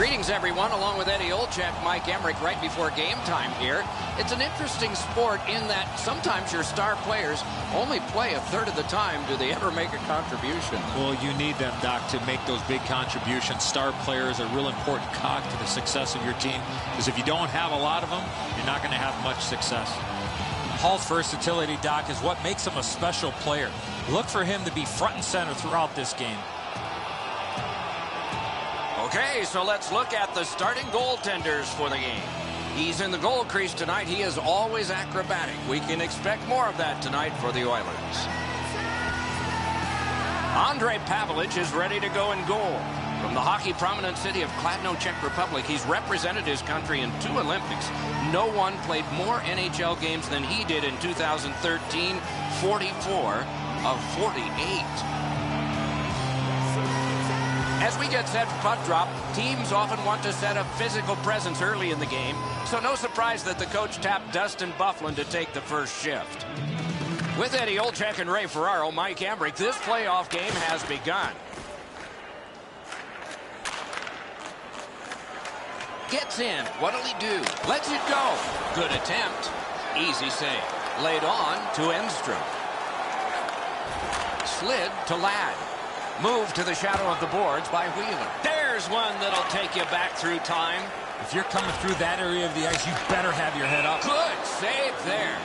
Greetings, everyone, along with Eddie Olczyk, Mike Emmerich, right before game time here. It's an interesting sport in that sometimes your star players only play a third of the time. Do they ever make a contribution? Well, you need them, Doc, to make those big contributions. Star players are a real important cog to the success of your team, because if you don't have a lot of them, you're not going to have much success. Hall's versatility, Doc, is what makes him a special player. Look for him to be front and center throughout this game. Okay, so let's look at the starting goaltenders for the game. He's in the goal crease tonight. He is always acrobatic. We can expect more of that tonight for the Oilers. Andrei Pavlich is ready to go in goal. From the hockey prominent city of Kladno, Czech Republic, he's represented his country in 2 Olympics. No one played more NHL games than he did in 2013, 44 of 48. As we get set for puck drop, teams often want to set a physical presence early in the game, so no surprise that the coach tapped Dustin Byfuglien to take the first shift. With Eddie Olczyk and Ray Ferraro, Mike Emmerich, this playoff game has begun. Gets in. What'll he do? Lets it go. Good attempt. Easy save. Laid on to Enstrom. Slid to Ladd. Move to the shadow of the boards by Wheeler. There's one that'll take you back through time. If you're coming through that area of the ice, you better have your head up. Good save there.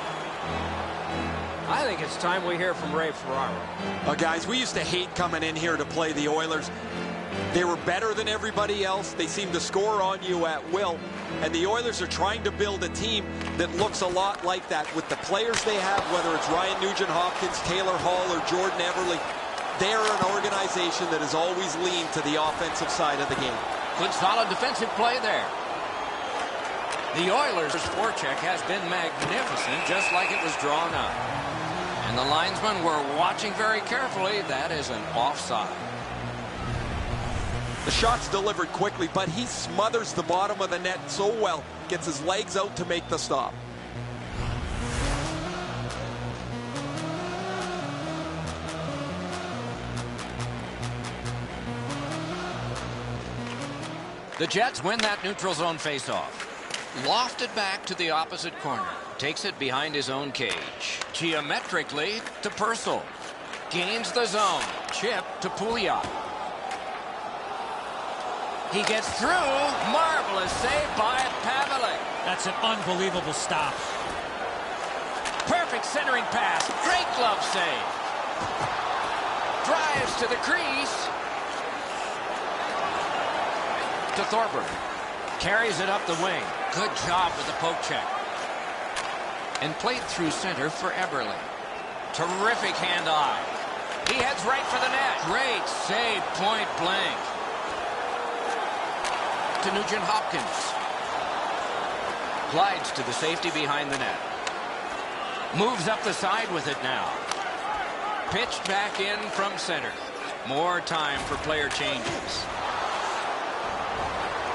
I think it's time we hear from Ray Ferraro. Guys, we used to hate coming in here to play the Oilers. They were better than everybody else. They seemed to score on you at will. And the Oilers are trying to build a team that looks a lot like that. With the players they have, whether it's Ryan Nugent-Hopkins, Taylor Hall, or Jordan Eberle, they're an organization that has always leaned to the offensive side of the game. Good solid defensive play there. The Oilers' forecheck has been magnificent, just like it was drawn up. And the linesmen were watching very carefully. That is an offside. The shot's delivered quickly, but he smothers the bottom of the net so well, gets his legs out to make the stop. The Jets win that neutral zone faceoff. Lofted back to the opposite corner. Takes it behind his own cage. Geometrically to Purcell. Gains the zone. Chip to Pouliot. He gets through. Marvelous save by Pavlich. That's an unbelievable stop. Perfect centering pass. Great glove save. Drives to the crease. To Thorburn. Carries it up the wing. Good job with the poke check. And played through center for Eberle. Terrific hand-eye. He heads right for the net. Great save, point blank. To Nugent-Hopkins. Glides to the safety behind the net. Moves up the side with it now. Pitched back in from center. More time for player changes.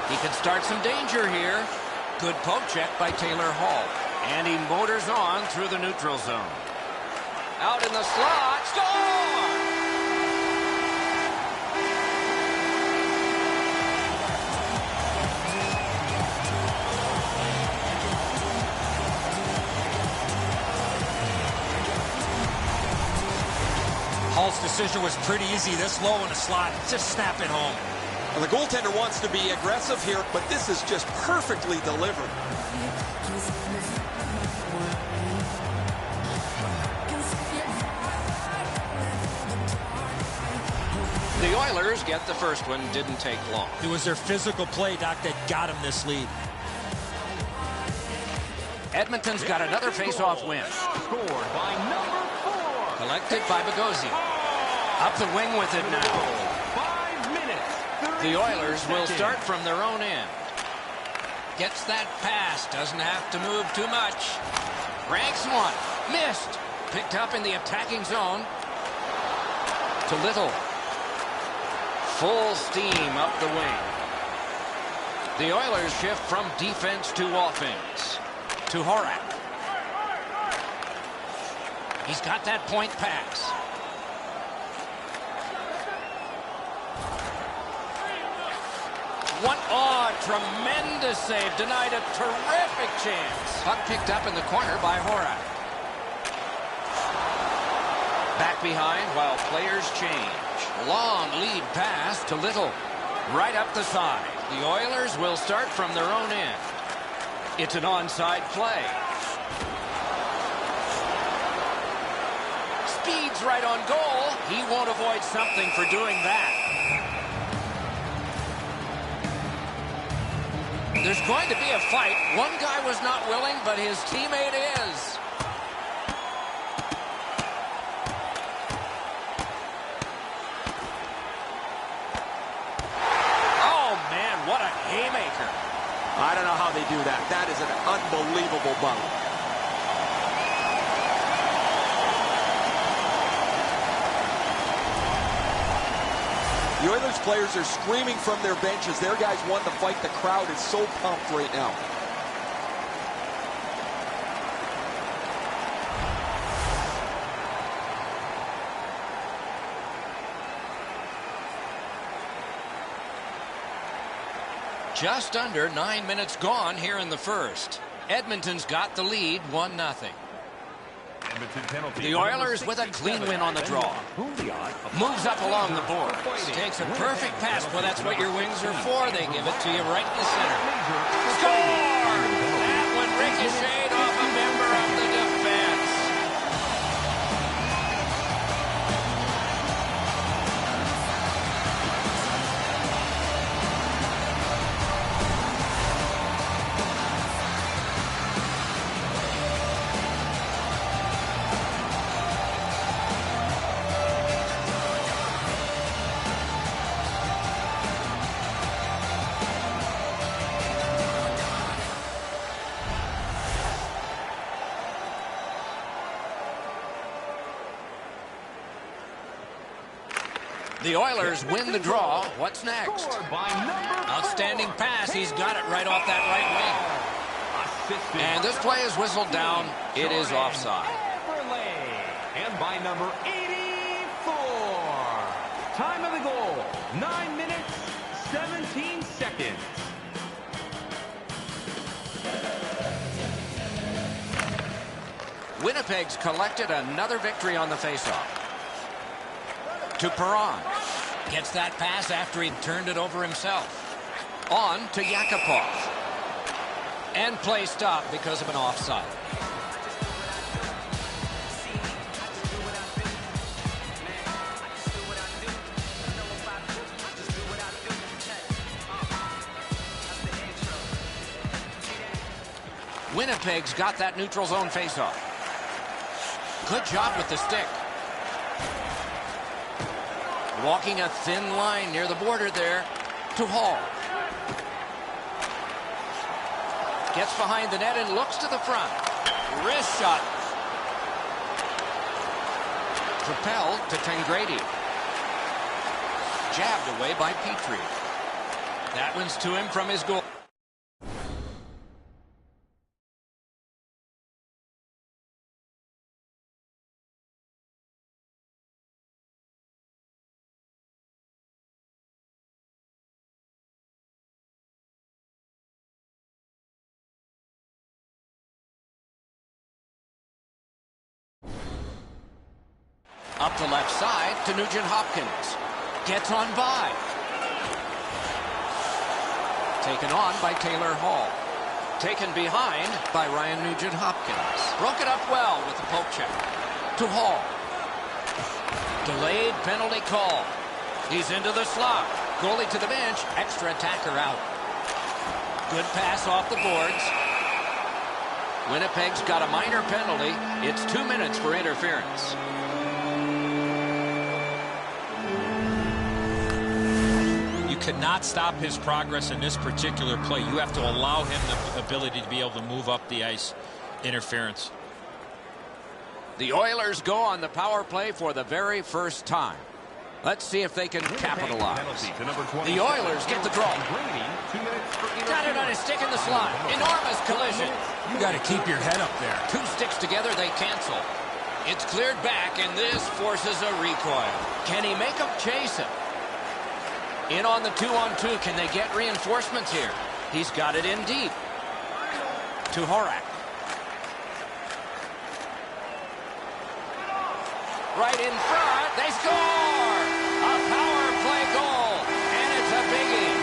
He can start some danger here. Good poke check by Taylor Hall. And he motors on through the neutral zone. Out in the slot. Score! Hall's decision was pretty easy. This low in the slot, just snap it home. And the goaltender wants to be aggressive here, but this is just perfectly delivered. The Oilers get the first one. Didn't take long. It was their physical play, Doc, that got him this lead. Edmonton's got another face-off win. Scored by number 4. Collected by Bogosian. Up the wing with it now. 5 minutes. The Oilers will start from their own end. Gets that pass. Doesn't have to move too much. Ranks one. Missed. Picked up in the attacking zone. To Little. Full steam up the wing. The Oilers shift from defense to offense. To Horak. He's got that point pass. One, oh, tremendous save. Denied a terrific chance. Puck picked up in the corner by Horak. Back behind while players change. Long lead pass to Little. Right up the side. The Oilers will start from their own end. It's an onside play. Speeds right on goal. He won't avoid something for doing that. There's going to be a fight. One guy was not willing, but his teammate is. Oh, man, what a haymaker. I don't know how they do that. That is an unbelievable bump. The Oilers players are screaming from their benches. Their guys won the fight. The crowd is so pumped right now. Just under 9 minutes gone here in the first. Edmonton's got the lead, 1-0. The Oilers with a clean win on the draw. Moves up along the boards. Takes a perfect pass. Well, that's what your wings are for. They give it to you right in the center. Score! That one ricocheted off a member of the defense. The Oilers win the draw. What's next? Outstanding pass. He's got it right off that right wing. And this play is whistled down. It is offside. And by number 84. Time of the goal, 9 minutes, 17 seconds. Winnipeg's collected another victory on the faceoff. To Perron. Gets that pass after he turned it over himself. On to Yakupov. And play stopped because of an offside. Winnipeg's got that neutral zone faceoff. Good job with the stick. Walking a thin line near the border there to Hall. Gets behind the net and looks to the front. Wrist shot. Propelled to Tangradi. Jabbed away by Petrie. That one's to him from his goal. Up the left side to Nugent-Hopkins. Gets on by. Taken on by Taylor Hall. Taken behind by Ryan Nugent-Hopkins. Broke it up well with the poke check. To Hall. Delayed penalty call. He's into the slot. Goalie to the bench. Extra attacker out. Good pass off the boards. Winnipeg's got a minor penalty. It's 2 minutes for interference. You cannot stop his progress in this particular play. You have to allow him the ability to be able to move up the ice. Interference. The Oilers go on the power play for the very first time. Let's see if they can capitalize. The Oilers get the draw. Got it on his stick in the slot. Enormous collision. You got to keep your head up there. Two sticks together, they cancel. It's cleared back, and this forces a recoil. Can he make him chase it? In on the 2-on-2. Can they get reinforcements here? He's got it in deep. To Horak. Right in front. They score! A power play goal. And it's a biggie.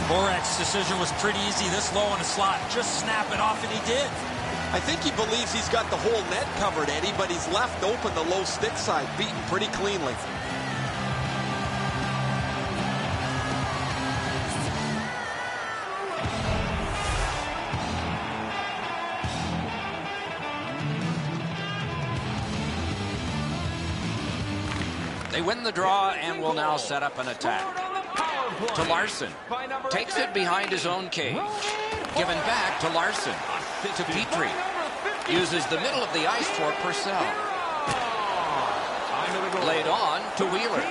Horak's decision was pretty easy. This low in the slot. Just snap it off, and he did. I think he believes he's got the whole net covered, Eddie, but he's left open the low stick side, beaten pretty cleanly. They win the draw and will now set up an attack. To Larson. Takes it behind his own cage. Given back to Larson. To Petrie. Uses the middle of the ice for Purcell. Laid on to Wheeler.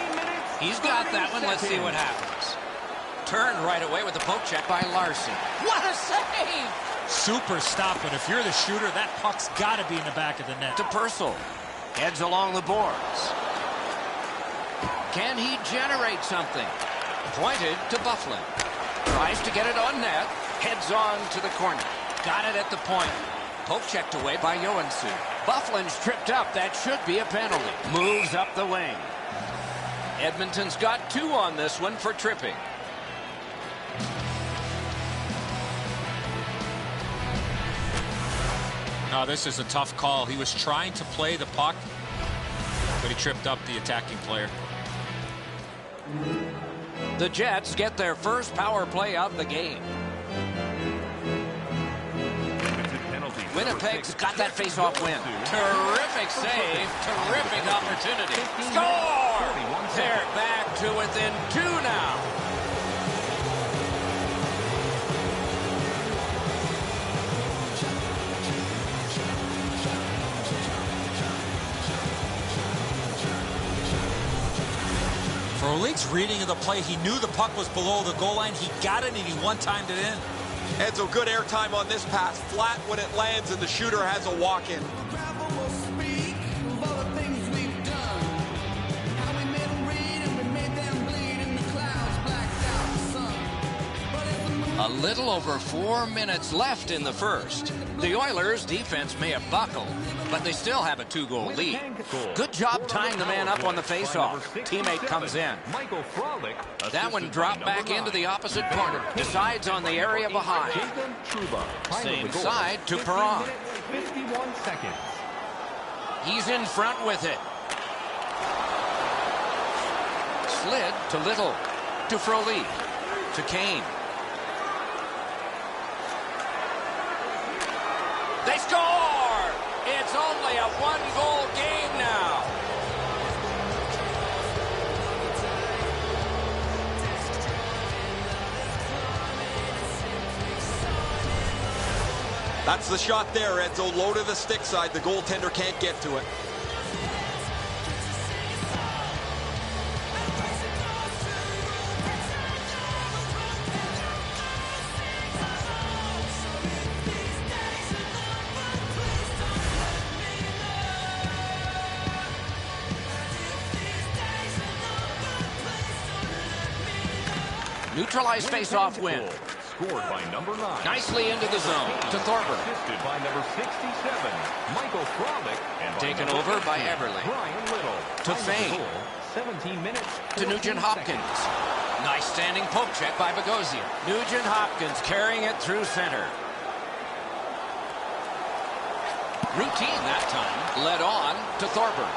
He's got that one. Let's see what happens. Turned right away with the poke check by Larson. What a save! Super stop, but if you're the shooter, that puck's got to be in the back of the net. To Purcell. Heads along the boards. Can he generate something? Pointed to Byfuglien. Tries to get it on net. Heads on to the corner. Got it at the point. Poke checked away by Joensuu. Byfuglien's tripped up. That should be a penalty. Moves up the wing. Edmonton's got 2 on this one for tripping. No, this is a tough call. He was trying to play the puck, but he tripped up the attacking player. The Jets get their first power play of the game. Winnipeg's got that face-off win. Terrific save. Terrific opportunity. Score! They're back to within 2 now. Frolik's reading of the play, he knew the puck was below the goal line. He got it, and he one-timed it in. Edzo, good airtime on this pass. Flat when it lands, and the shooter has a walk-in. A little over 4 minutes left in the first. The Oilers' defense may have buckled, but they still have a 2-goal lead. Good job tying the man up on the face-off. Teammate comes in. That one dropped back into the opposite corner. Decides on the area behind. Same side to Perron. 51 seconds. He's in front with it. Slid to Little. To Frolik. To Kane. They score! It's only a 1-goal game now. That's the shot there, Edzo. Low to the stick side. The goaltender can't get to it. Neutralized face-off win. Scored by number 9. Nicely into the zone to Thorburn. Assisted by number 67, Michael Frolik. And Taken over by Eberle. Brian Little. To Fane. 17 minutes. To Nugent Hopkins. Nice standing poke check by Bogosian. Nugent Hopkins carrying it through center. Routine that time. Led on to Thorburn.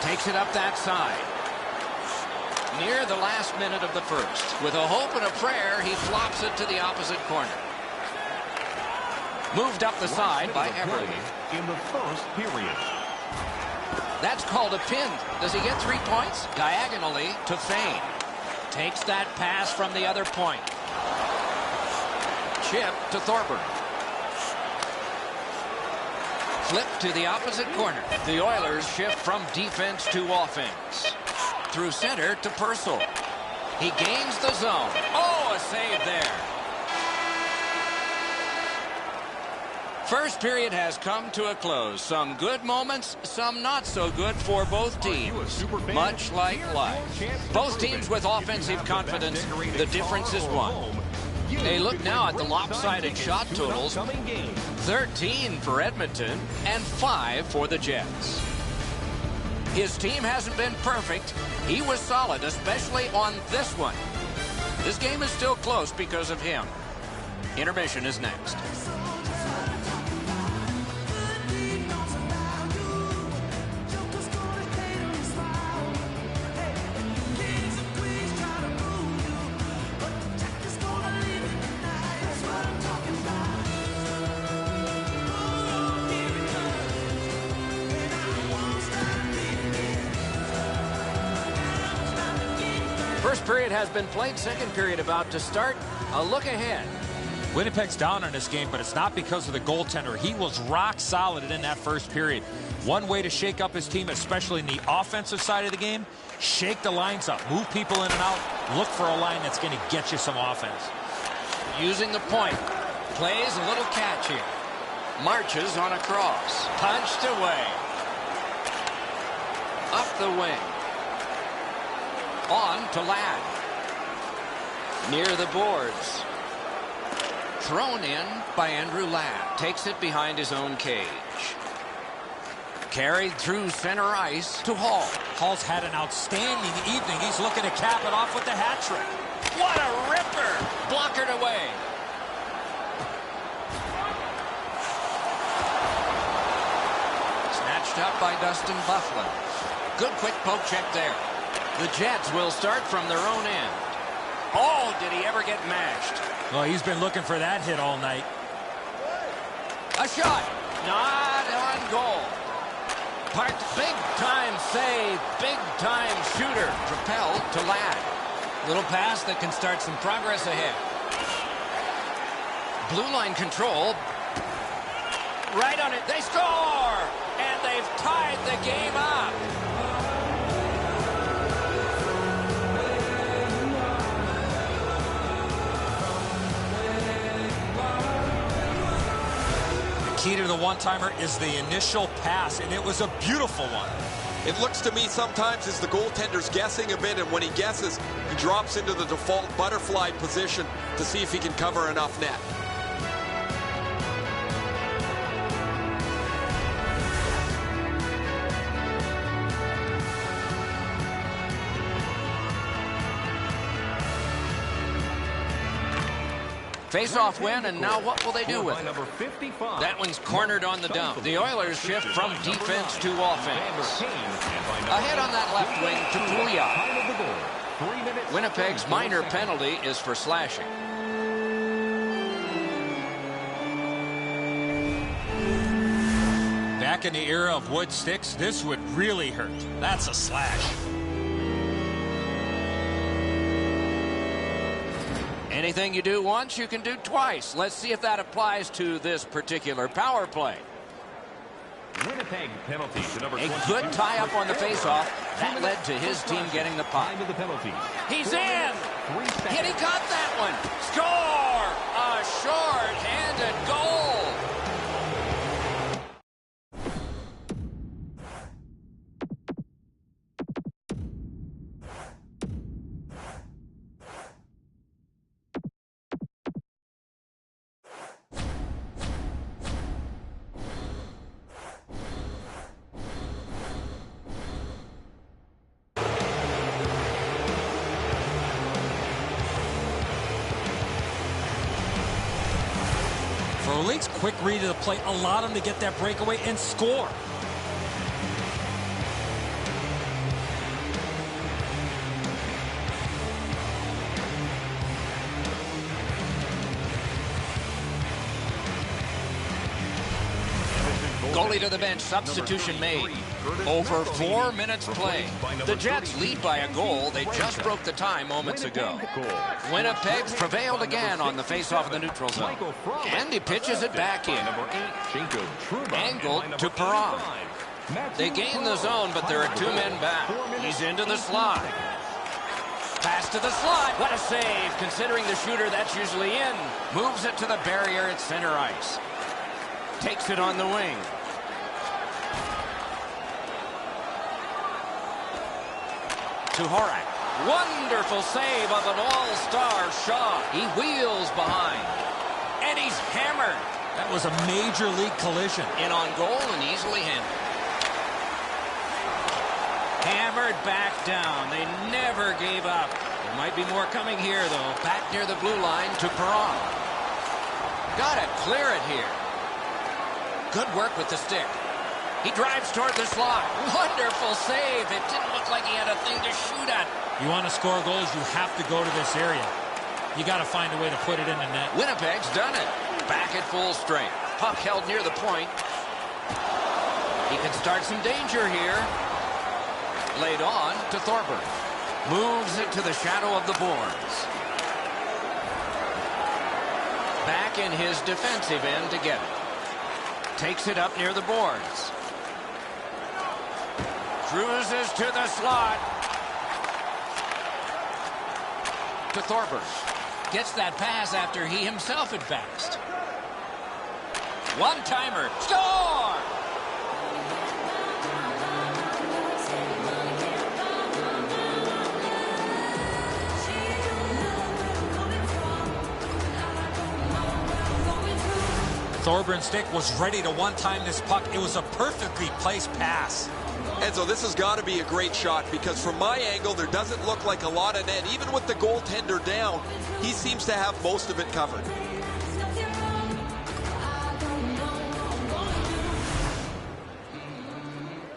Takes it up that side. Near the last minute of the first. With a hope and a prayer, he flops it to the opposite corner. Moved up the side by Eberle. In the first period. That's called a pin. Does he get 3 points? Diagonally to Fane. Takes that pass from the other point. Chip to Thorburn. Flip to the opposite corner. The Oilers shift from defense to offense. Through center to Purcell. He gains the zone. Oh, a save there. First period has come to a close. Some good moments, some not so good for both teams. Much like life. Both teams with offensive confidence. The difference is one. A look now at the lopsided shot totals. 13 for Edmonton and 5 for the Jets. His team hasn't been perfect. He was solid, especially on this one. This game is still close because of him. Intermission is next. First period has been played. Second period about to start. A look ahead. Winnipeg's down in this game, but it's not because of the goaltender. He was rock solid in that first period. One way to shake up his team, especially in the offensive side of the game, shake the lines up, move people in and out, look for a line that's going to get you some offense. Using the point. Plays a little catch here. Marches on a cross. Punched away. Up the wing. On to Ladd. Near the boards. Thrown in by Andrew Ladd. Takes it behind his own cage. Carried through center ice to Hall. Hall's had an outstanding evening. He's looking to cap it off with the hat trick. What a ripper! Blockered away. Snatched up by Dustin Byfuglien. Good quick poke check there. The Jets will start from their own end. Oh, did he ever get mashed? Well, he's been looking for that hit all night. A shot. Not on goal. Parked. Big-time save. Big-time shooter. Propelled to Ladd. Little pass that can start some progress ahead. Blue line control. Right on it. They score! And they've tied the game up. Key to the one-timer is the initial pass, and it was a beautiful one. It looks to me sometimes as the goaltender's guessing a bit, and when he guesses, he drops into the default butterfly position to see if he can cover enough net. Face-off win, and now what will they do with it? That one's cornered on the dump. The Oilers shift from defense to offense. Ahead on that left wing to Pouliot. Winnipeg's minor penalty is for slashing. Back in the era of wood sticks, this would really hurt. That's a slash. Anything you do once, you can do twice. Let's see if that applies to this particular power play. Winnipeg penalty to number A good tie-up on the face-off. That led to his team getting the puck. He's in! And he got that one! Score! A short-handed goal! League's quick read of the play allowed him to get that breakaway and score. Goalie to the bench, substitution made. Over 4 minutes played. The Jets lead by a goal. They just broke the tie moments ago. Winnipeg prevailed again on the face-off of the neutral zone. And he pitches it back in. Angled to Perron. They gain the zone, but there are 2 men back. He's into the slot. Pass to the slot. What a save, considering the shooter that's usually in. Moves it to the barrier at center ice. Takes it on the wing. To Horak. Wonderful save of an all-star Shaw. He wheels behind. And he's hammered. That was a major league collision. In on goal and easily handled. Hammered back down. They never gave up. There might be more coming here, though. Back near the blue line to Perron. Got to clear it here. Good work with the stick. He drives toward the slot. Wonderful save. It didn't look like he had a thing to shoot at. You want to score goals, you have to go to this area. You got to find a way to put it in the net. Winnipeg's done it. Back at full strength. Puck held near the point. He can start some danger here. Laid on to Thorburn. Moves it to the shadow of the boards. Back in his defensive end to get it. Takes it up near the boards. Cruises to the slot. To Thorburn. Gets that pass after he himself advanced. One-timer. Score! Thorburn's stick was ready to one-time this puck. It was a perfectly placed pass. Enzo, this has got to be a great shot because from my angle, there doesn't look like a lot of net. Even with the goaltender down, he seems to have most of it covered.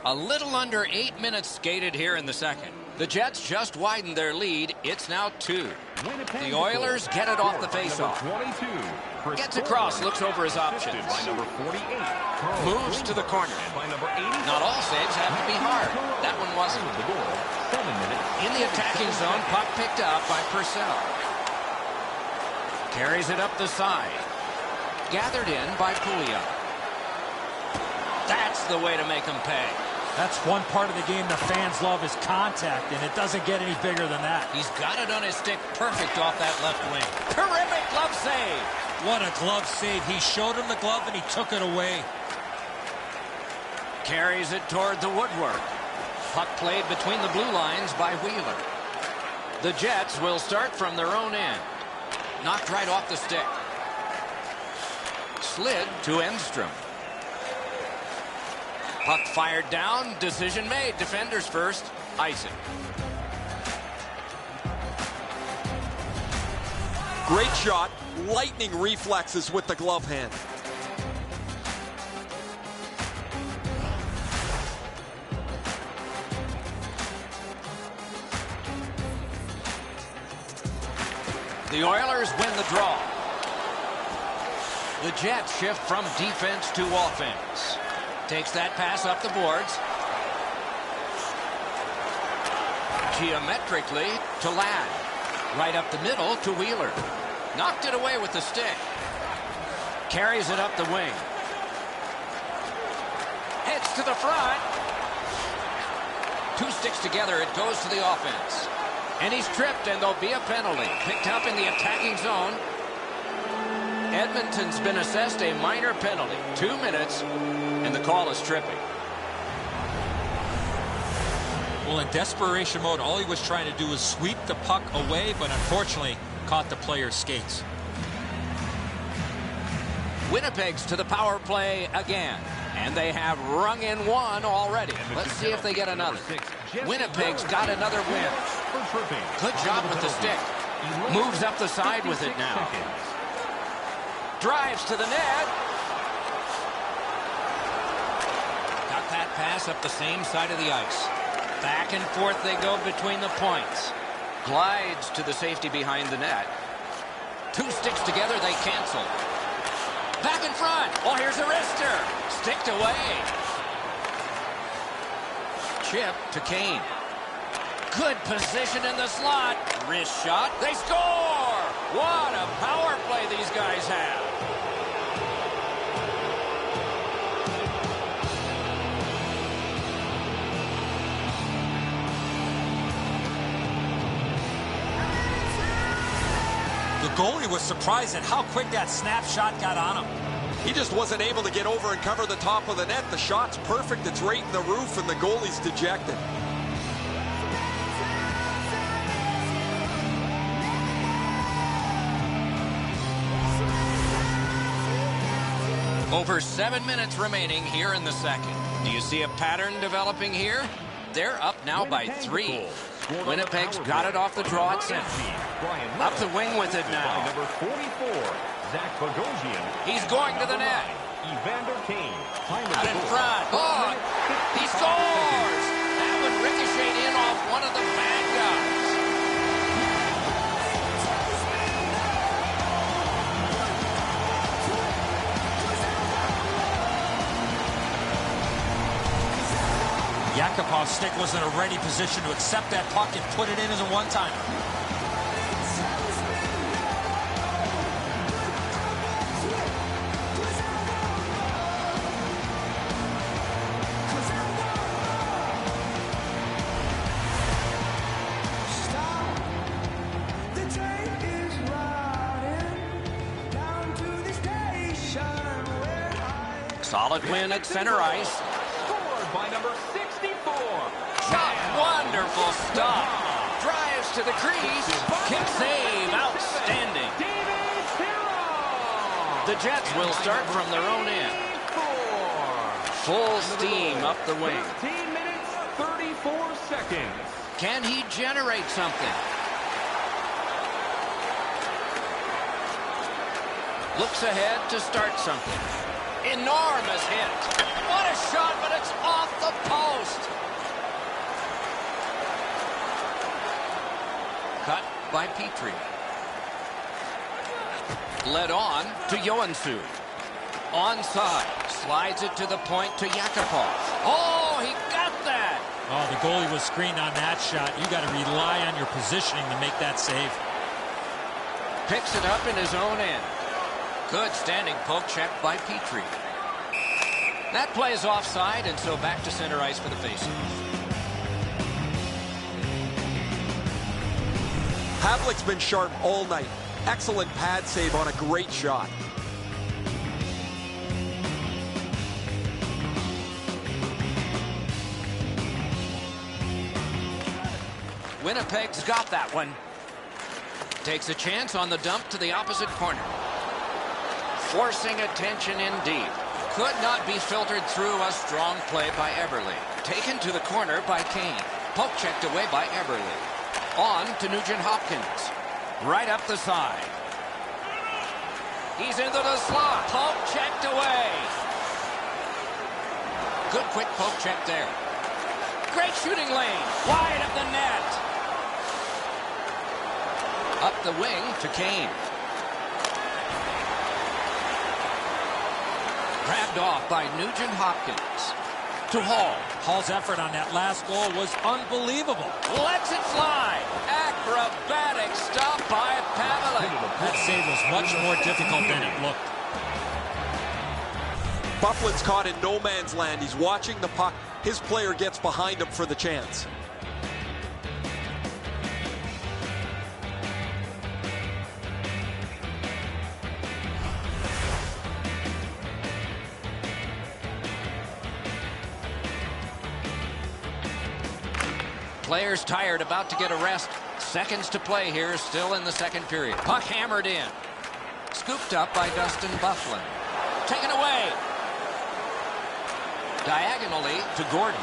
A little under 8 minutes skated here in the second. The Jets just widened their lead. It's now 2. The Oilers get it off the faceoff. Gets across, looks over his options. Moves to the corner. Not all saves have to be hard. That one wasn't. In the attacking zone, puck picked up by Purcell. Carries it up the side. Gathered in by Pouliot. That's the way to make them pay. That's one part of the game the fans love is contact, and it doesn't get any bigger than that. He's got it on his stick perfect off that left wing. Terrific glove save. What a glove save. He showed him the glove, and he took it away. Carries it toward the woodwork. Puck played between the blue lines by Wheeler. The Jets will start from their own end. Knocked right off the stick. Slid to Enstrom. Puck fired down. Decision made. Defenders first. Icing. Great shot. Lightning reflexes with the glove hand. The Oilers win the draw. The Jets shift from defense to offense. Takes that pass up the boards. Geometrically to Ladd. Right up the middle to Wheeler. Knocked it away with the stick. Carries it up the wing. Heads to the front. 2 sticks together. It goes to the offense. And he's tripped, and there'll be a penalty. Picked up in the attacking zone. Edmonton's been assessed a minor penalty. 2 minutes, and the call is tripping. Well, in desperation mode, all he was trying to do was sweep the puck away, but unfortunately caught the player's skates. Winnipeg's to the power play again. And they have rung in one already. Let's see if they get another. Winnipeg's got another win. Good job with the stick. Moves up the side with it now. Drives to the net. Got that pass up the same side of the ice. Back and forth they go between the points. Glides to the safety behind the net. 2 sticks together, they cancel. Back in front. Oh, here's a wrister. Sticked away. Chip to Kane. Good position in the slot. Wrist shot. They score! What a power play these guys have. The goalie was surprised at how quick that snapshot got on him. He just wasn't able to get over and cover the top of the net. The shot's perfect. It's right in the roof, and the goalie's dejected. Over 7 minutes remaining here in the second. Do you see a pattern developing here? They're up now by 3. Winnipeg's got it off the draw at center. Up the wing with it now. Number 44, Zach Bogosian. He's going to the net. Evander Kane. Out in front. Oh, he scores! That would ricochet in off one of the bad guys. Yakupov's stick was in a ready position to accept that puck and put it in as a one-timer. Solid win at center ice. Scored by number 64. Shot, wonderful stop. Drives to the crease. Kick save, outstanding. The Jets will start from their own end. Full steam up the wing. 13 minutes, 34 seconds. Can he generate something? Looks ahead to start something. Enormous hit. What a shot, but it's off the post. Cut by Petrie. Led on to Joensuu. Onside. Slides it to the point to Yakupov. Oh, he got that. Oh, the goalie was screened on that shot. You got to rely on your positioning to make that save. Picks it up in his own end. Good standing poke check by Petrie. That play is offside, and so back to center ice for the faceoff. Havlik's been sharp all night. Excellent pad save on a great shot. Winnipeg's got that one. Takes a chance on the dump to the opposite corner. Forcing attention in deep. Could not be filtered through. A strong play by Eberle. Taken to the corner by Kane. Poke checked away by Eberle. On to Nugent Hopkins. Right up the side. He's into the slot. Poke checked away. Good quick poke check there. Great shooting lane. Wide of the net. Up the wing to Kane. Grabbed off by Nugent Hopkins. To Hall. Hall's effort on that last goal was unbelievable. Lets it fly. Acrobatic stop by Pavelec. That save was much more difficult than it looked. Bufflin's caught in no man's land. He's watching the puck. His player gets behind him for the chance. Players tired, about to get a rest. Seconds to play here, still in the second period. Puck hammered in. Scooped up by Dustin Byfuglien. Taken away. Diagonally to Gordon.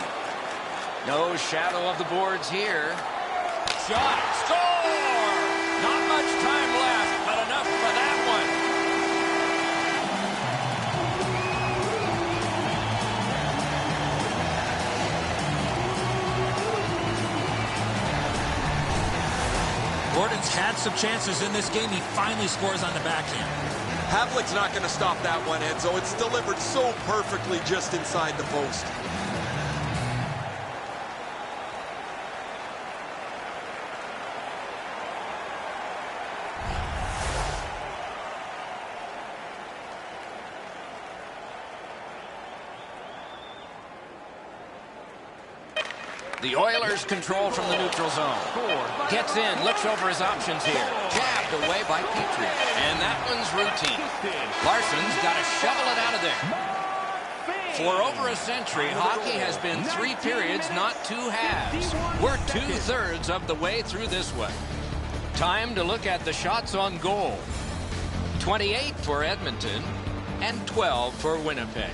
No shadow of the boards here. Shot. Score! Not much time left, but enough for that one. Gordon's had some chances in this game. He finally scores on the backhand. Havlik's not going to stop that one, Enzo. It's delivered so perfectly just inside the post. The Oilers control from the neutral zone. Gets in, looks over his options here. Jabbed away by Petrie. And that one's routine. Larson's got to shovel it out of there. For over a century, hockey has been 3 periods, not 2 halves. We're 2/3 of the way through this one. Time to look at the shots on goal. 28 for Edmonton and 12 for Winnipeg.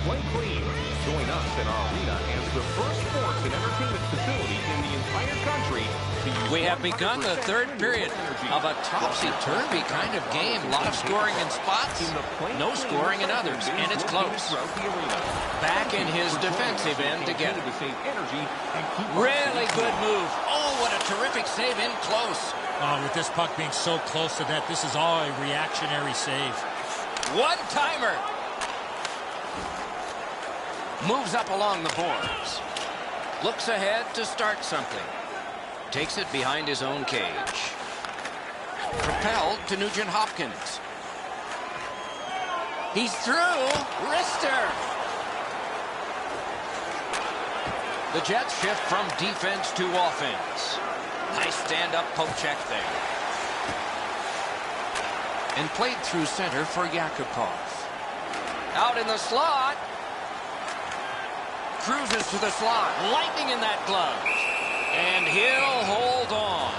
Play clean. Join us in our arena as the first sports and entertainment facility in the entire country. We have begun the 3rd period of a topsy-turvy kind of game. A lot of scoring in spots, no scoring in others, and it's close. Back in his defensive end to get it. Really good move. Oh, what a terrific save in close. With this puck being so close to that, this is all a reactionary save. One-timer. Moves up along the boards. Looks ahead to start something. Takes it behind his own cage. Propelled to Nugent Hopkins. He's through. Wrister. The Jets shift from defense to offense. Nice stand-up poke check there. And played through center for Yakupov. Out in the slot. Cruises to the slot. Lightning in that glove. And he'll hold on.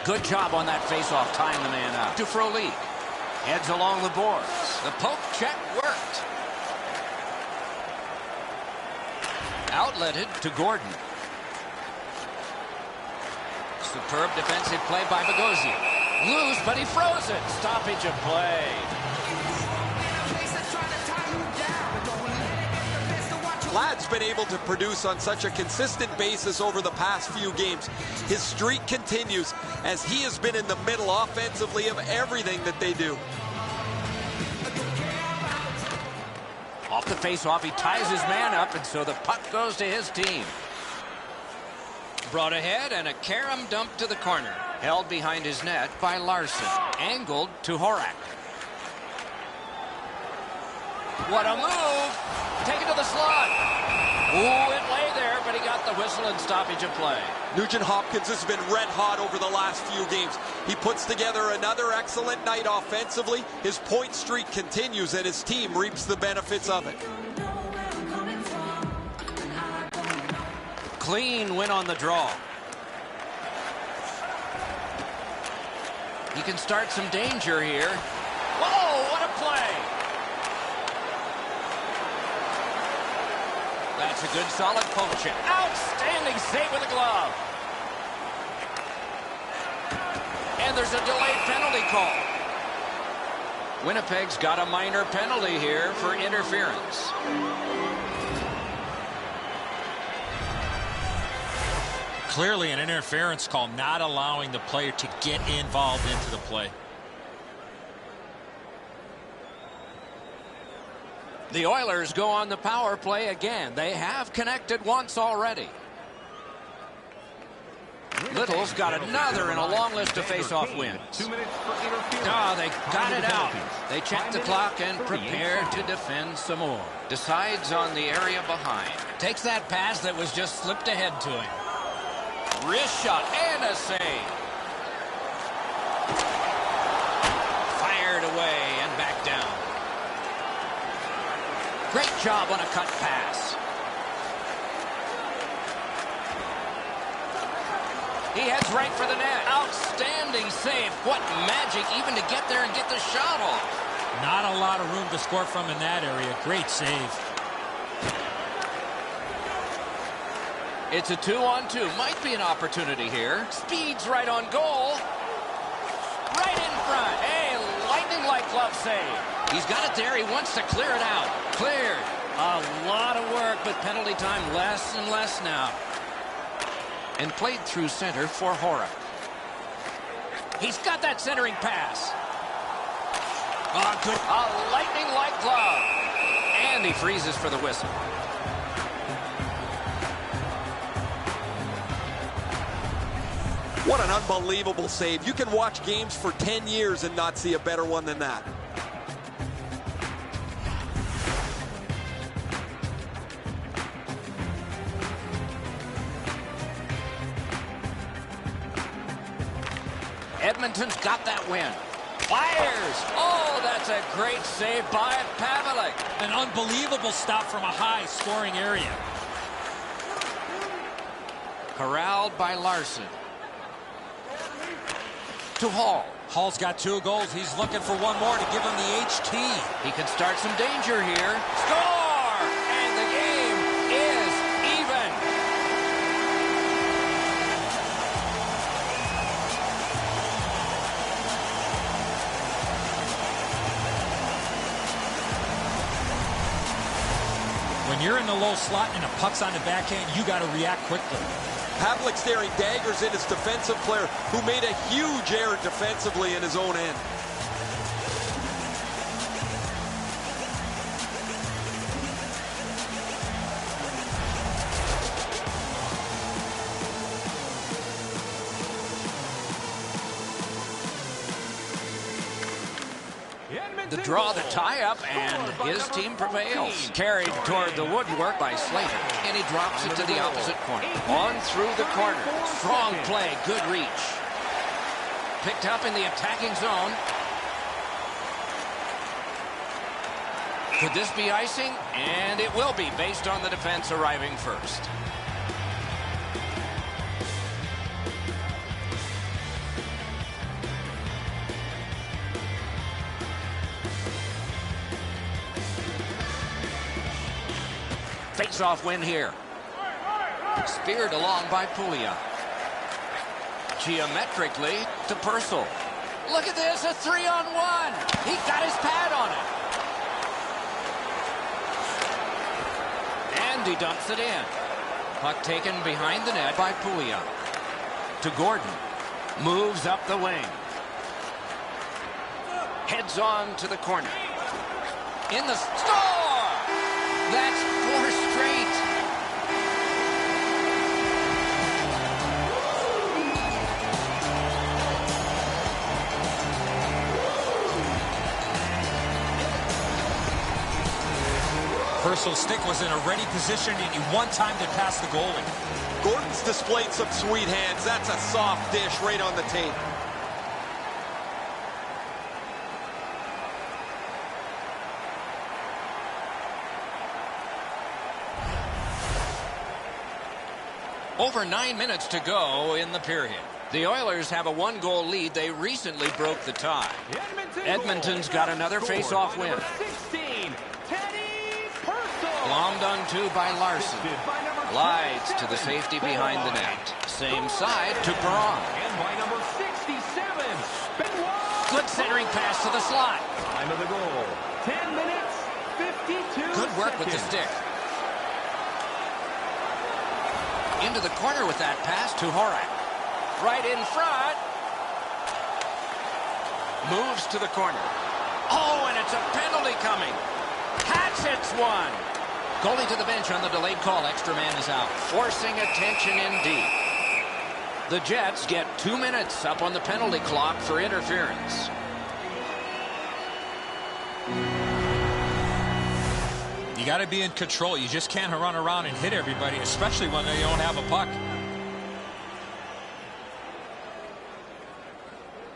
Good job on that faceoff, tying the man up. To Frolik. Heads along the boards. The poke check worked. Outletted to Gordon. Superb defensive play by Bogosian. Loose, but he froze it. Stoppage of play. Lad's been able to produce on such a consistent basis over the past few games. His streak continues as he has been in the middle offensively of everything that they do. Off the face-off, he ties his man up, and so the puck goes to his team. Brought ahead, and a carom dump to the corner. Held behind his net by Larson. Angled to Horak. What a move! Taken to the slot. Ooh, it lay there, but he got the whistle and stoppage of play. Nugent Hopkins has been red hot over the last few games. He puts together another excellent night offensively. His point streak continues, and his team reaps the benefits of it. Clean win on the draw. He can start some danger here. Whoa, what a play! That's a good solid poke check. Outstanding save with a glove. And there's a delayed penalty call. Winnipeg's got a minor penalty here for interference. Clearly an interference call, not allowing the player to get involved into the play. The Oilers go on the power play again. They have connected once already. Little's got another in a long list of face-off wins. Oh, they got it out. They check the clock and prepare to defend some more. Decides on the area behind. Takes that pass that was just slipped ahead to him. Wrist shot and a save. Fired away and back down. Great job on a cut pass. He heads right for the net. Outstanding save. What magic even to get there and get the shot off. Not a lot of room to score from in that area. Great save. It's a 2-on-2. Might be an opportunity here. Speeds right on goal. Right in front. A lightning-like glove save. He's got it there. He wants to clear it out. Cleared. A lot of work, but penalty time less and less now. And played through center for Horak. He's got that centering pass. Oh, good. A lightning-like glove. And he freezes for the whistle. What an unbelievable save. You can watch games for 10 years and not see a better one than that. Edmonton's got that win. Fires! Oh, that's a great save by Pavelec. An unbelievable stop from a high-scoring area. Corralled by Larson. To Hall. Hall's got 2 goals. He's looking for one more to give him the HT. He can start some danger here. Score! And the game is even. When you're in the low slot and a puck's on the backhand, you got to react quickly. Pavelec staring daggers in his defensive player, who made a huge error defensively in his own end. The draw, the tie-up, and his team prevails. Carried toward the woodwork by Slater, and he drops it to the opposite corner. On through the corner. Strong play, good reach. Picked up in the attacking zone. Could this be icing? And it will be, based on the defense arriving first. Face-off win here. Speared along by Puglia. Geometrically to Purcell. Look at this, a 3-on-1. He got his pad on it. And he dumps it in. Puck taken behind the net by Puglia. To Gordon. Moves up the wing. Heads on to the corner. In the score! That's 4 straight. Purcell's stick was in a ready position, and he one time to pass the goalie. Gordon's displayed some sweet hands. That's a soft dish right on the tape. Over 9 minutes to go in the period. The Oilers have a 1-goal lead. They recently broke the tie. Edmonton's got another face-off win. Glommed onto by Larson. Glides to the safety behind the net. Same side to Braun. Good centering pass to the slot. Time of the goal. 10 minutes, 52 Good work with the stick. Into the corner with that pass to Horak. Right in front. Moves to the corner. Oh, and it's a penalty coming. Hatchets one. Goalie to the bench on the delayed call. Extra man is out. Forcing attention indeed. The Jets get 2 minutes up on the penalty clock for interference. You got to be in control. You just can't run around and hit everybody, especially when they don't have a puck.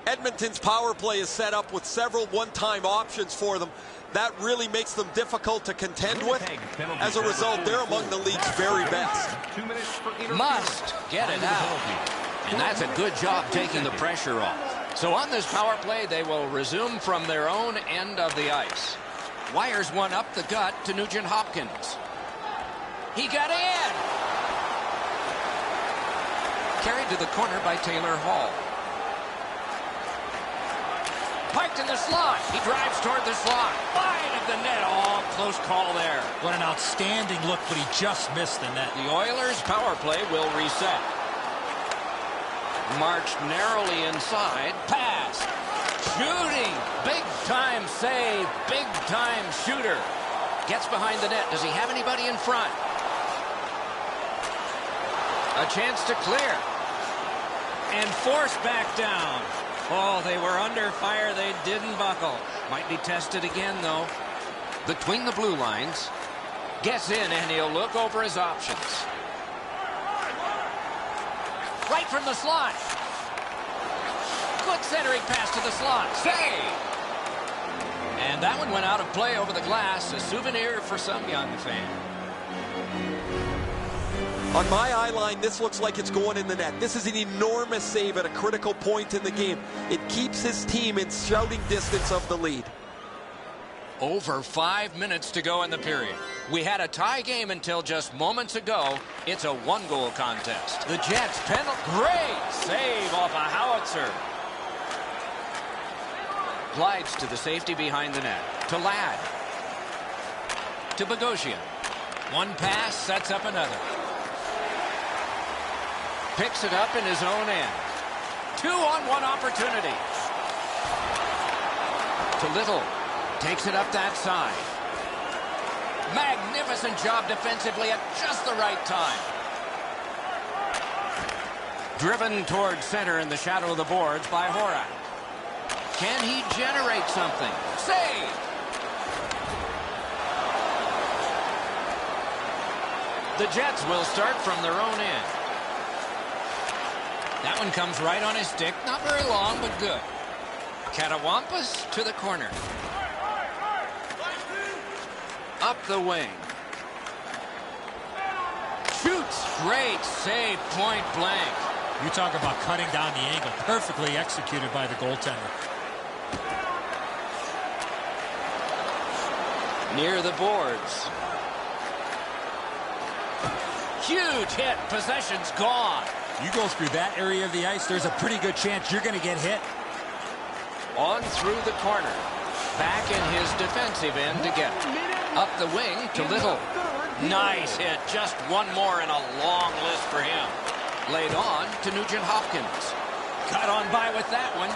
Edmonton's power play is set up with several one-time options for them. That really makes them difficult to contend with. As a result, they're among the league's very best. Must get it out. And that's a good job taking the pressure off. So on this power play, they will resume from their own end of the ice. Wires one up the gut to Nugent Hopkins. He got in. Carried to the corner by Taylor Hall. Parked in the slot. He drives toward the slot. Wide of the net. Oh, close call there. What an outstanding look, but he just missed the net. The Oilers' power play will reset. Marched narrowly inside. Pass. Shooting. Big-time save. Big-time shooter. Gets behind the net. Does he have anybody in front? A chance to clear. And forced back down. Oh, they were under fire. They didn't buckle. Might be tested again, though. Between the blue lines. Gets in, and he'll look over his options. Right from the slot. Good centering pass to the slot. Save! And that one went out of play over the glass. A souvenir for some young fan. On my eye line, this looks like it's going in the net. This is an enormous save at a critical point in the game. It keeps his team in shouting distance of the lead. Over 5 minutes to go in the period. We had a tie game until just moments ago. It's a one-goal contest. The Jets penalty. Great save off a howitzer. Glides to the safety behind the net. To Ladd. To Bogosian. One pass sets up another. Picks it up in his own end. 2-on-1 opportunity. To Little. Takes it up that side. Magnificent job defensively at just the right time. Driven toward center in the shadow of the boards by Horak. Can he generate something? Save! The Jets will start from their own end. That one comes right on his stick. Not very long, but good. Catawampus to the corner. Up the wing. Shoots. Great save, point blank. You talk about cutting down the angle. Perfectly executed by the goaltender. Near the boards. Huge hit. Possession's gone. You go through that area of the ice, there's a pretty good chance you're going to get hit. On through the corner. Back in his defensive end to get it. Up the wing to Little. Nice hit. Just one more in a long list for him. Laid on to Nugent Hopkins. Got on by with that one.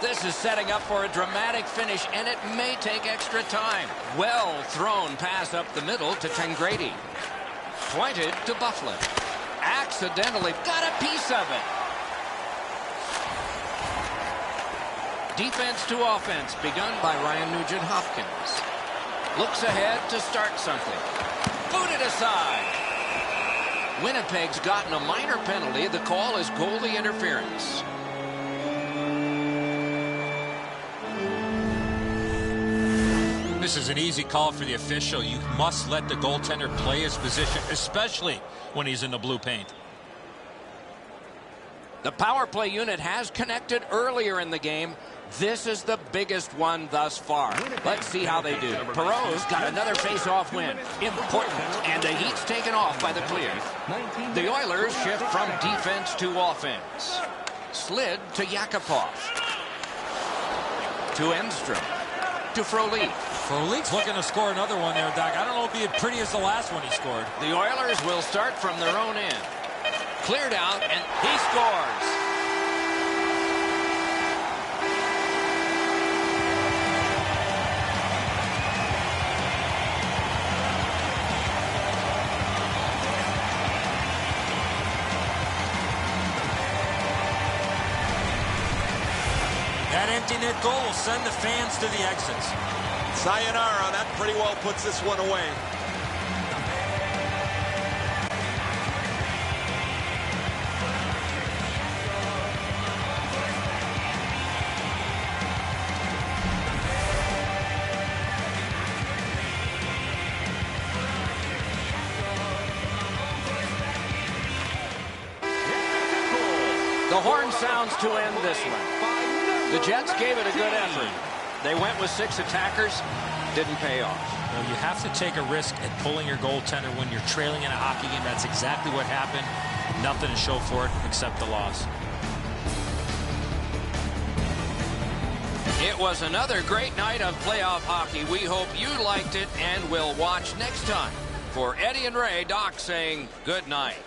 This is setting up for a dramatic finish, and it may take extra time. Well thrown pass up the middle to Tangradi. Pointed to Bufflin. Accidentally got a piece of it. Defense to offense begun by Ryan Nugent Hopkins. Looks ahead to start something. Booted aside. Winnipeg's gotten a minor penalty. The call is goalie interference. This is an easy call for the official. You must let the goaltender play his position, especially when he's in the blue paint. The power play unit has connected earlier in the game. This is the biggest one thus far. Let's see how they do. Perot's got another face-off win. Important. And the heat's taken off by the clear. The Oilers shift from defense to offense. Slid to Yakupov. To Enstrom. To Frolik. Frolik's looking to score another one there, Doc. I don't know if it'd be as pretty as the last one he scored. The Oilers will start from their own end. Cleared out, and he scores. That empty net goal will send the fans to the exits. Sayonara, that pretty well puts this one away. The horn sounds to end this one. The Jets gave it a good effort. They went with 6 attackers. Didn't pay off. Well, you have to take a risk at pulling your goaltender when you're trailing in a hockey game. That's exactly what happened. Nothing to show for it except the loss. It was another great night of playoff hockey. We hope you liked it and will watch next time. For Eddie and Ray, Doc saying good night.